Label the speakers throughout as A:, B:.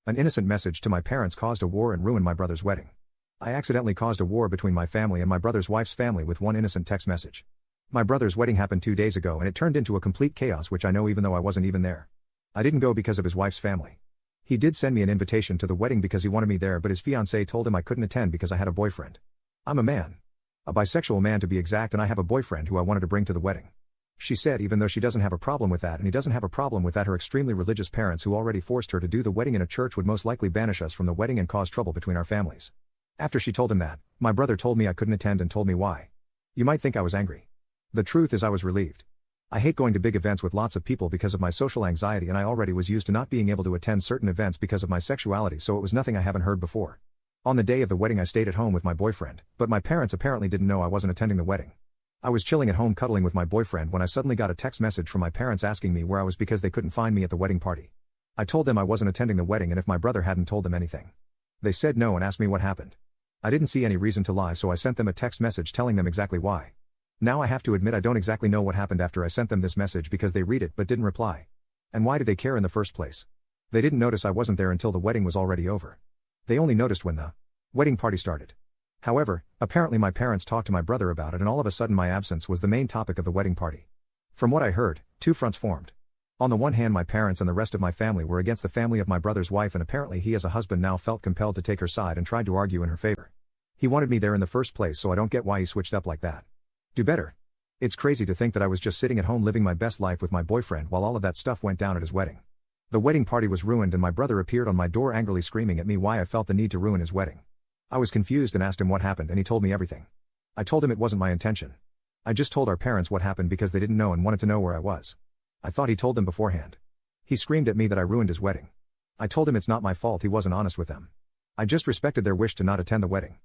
A: An innocent message to my parents caused a war and ruined my brother's wedding. I accidentally caused a war between my family and my brother's wife's family with one innocent text message. My brother's wedding happened 2 days ago and it turned into a complete chaos, which I know even though I wasn't even there. I didn't go because of his wife's family. He did send me an invitation to the wedding because he wanted me there, but his fiancée told him I couldn't attend because I had a boyfriend. I'm a man. A bisexual man to be exact, and I have a boyfriend who I wanted to bring to the wedding. She said even though she doesn't have a problem with that and he doesn't have a problem with that, her extremely religious parents who already forced her to do the wedding in a church would most likely banish us from the wedding and cause trouble between our families. After she told him that, my brother told me I couldn't attend and told me why. You might think I was angry. The truth is I was relieved. I hate going to big events with lots of people because of my social anxiety, and I already was used to not being able to attend certain events because of my sexuality, so it was nothing I haven't heard before. On the day of the wedding I stayed at home with my boyfriend, but my parents apparently didn't know I wasn't attending the wedding. I was chilling at home cuddling with my boyfriend when I suddenly got a text message from my parents asking me where I was because they couldn't find me at the wedding party. I told them I wasn't attending the wedding and if my brother hadn't told them anything. They said no and asked me what happened. I didn't see any reason to lie, so I sent them a text message telling them exactly why. Now I have to admit I don't exactly know what happened after I sent them this message because they read it but didn't reply. And why did they care in the first place? They didn't notice I wasn't there until the wedding was already over. They only noticed when the wedding party started. However, apparently my parents talked to my brother about it and all of a sudden my absence was the main topic of the wedding party. From what I heard, two fronts formed. On the one hand, my parents and the rest of my family were against the family of my brother's wife, and apparently he as a husband now felt compelled to take her side and tried to argue in her favor. He wanted me there in the first place, so I don't get why he switched up like that. Do better. It's crazy to think that I was just sitting at home living my best life with my boyfriend while all of that stuff went down at his wedding. The wedding party was ruined and my brother appeared on my door angrily screaming at me why I felt the need to ruin his wedding. I was confused and asked him what happened and he told me everything. I told him it wasn't my intention. I just told our parents what happened because they didn't know and wanted to know where I was. I thought he told them beforehand. He screamed at me that I ruined his wedding. I told him it's not my fault, he wasn't honest with them. I just respected their wish to not attend the wedding.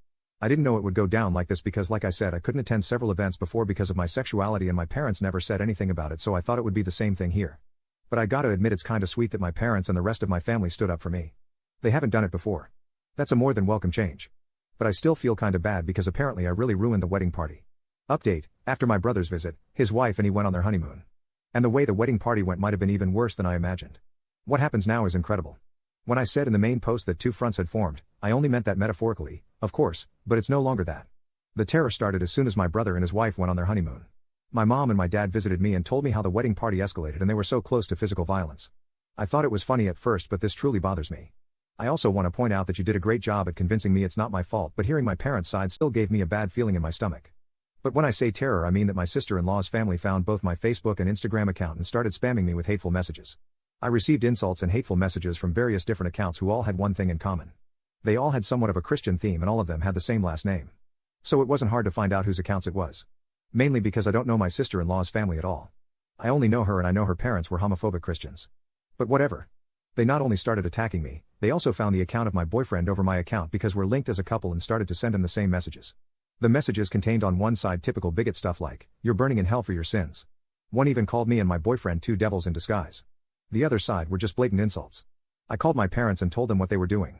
A: I didn't know it would go down like this because like I said I couldn't attend several events before because of my sexuality and my parents never said anything about it, so I thought it would be the same thing here. But I gotta admit it's kinda sweet that my parents and the rest of my family stood up for me. They haven't done it before. That's a more than welcome change. But I still feel kinda bad because apparently I really ruined the wedding party. Update: after my brother's visit, his wife and he went on their honeymoon. And the way the wedding party went might have been even worse than I imagined. What happens now is incredible. When I said in the main post that two fronts had formed, I only meant that metaphorically, of course, but it's no longer that. The terror started as soon as my brother and his wife went on their honeymoon. My mom and my dad visited me and told me how the wedding party escalated and they were so close to physical violence. I thought it was funny at first, but this truly bothers me. I also want to point out that you did a great job at convincing me it's not my fault, but hearing my parents' side still gave me a bad feeling in my stomach. But when I say terror, I mean that my sister-in-law's family found both my Facebook and Instagram account and started spamming me with hateful messages. I received insults and hateful messages from various different accounts who all had one thing in common. They all had somewhat of a Christian theme and all of them had the same last name. So it wasn't hard to find out whose accounts it was. Mainly because I don't know my sister-in-law's family at all. I only know her and I know her parents were homophobic Christians. But whatever. They not only started attacking me, they also found the account of my boyfriend over my account because we're linked as a couple and started to send him the same messages. The messages contained on one side typical bigot stuff like, "You're burning in hell for your sins." One even called me and my boyfriend two devils in disguise. The other side were just blatant insults. I called my parents and told them what they were doing.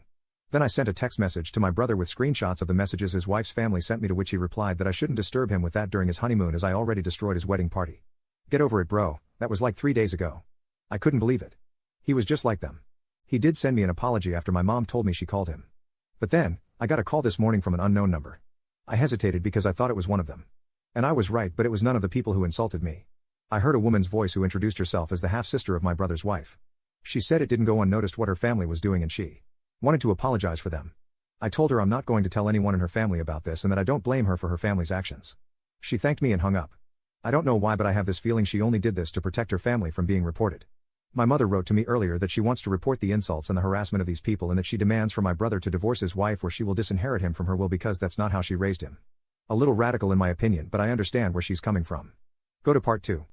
A: Then I sent a text message to my brother with screenshots of the messages his wife's family sent me, to which he replied that I shouldn't disturb him with that during his honeymoon as I already destroyed his wedding party. Get over it, bro, that was like 3 days ago. I couldn't believe it. He was just like them. He did send me an apology after my mom told me she called him. But then, I got a call this morning from an unknown number. I hesitated because I thought it was one of them. And I was right, but it was none of the people who insulted me. I heard a woman's voice who introduced herself as the half-sister of my brother's wife. She said it didn't go unnoticed what her family was doing and she wanted to apologize for them. I told her I'm not going to tell anyone in her family about this and that I don't blame her for her family's actions. She thanked me and hung up. I don't know why, but I have this feeling she only did this to protect her family from being reported. My mother wrote to me earlier that she wants to report the insults and the harassment of these people and that she demands for my brother to divorce his wife or she will disinherit him from her will because that's not how she raised him. A little radical in my opinion, but I understand where she's coming from. Go to part 2.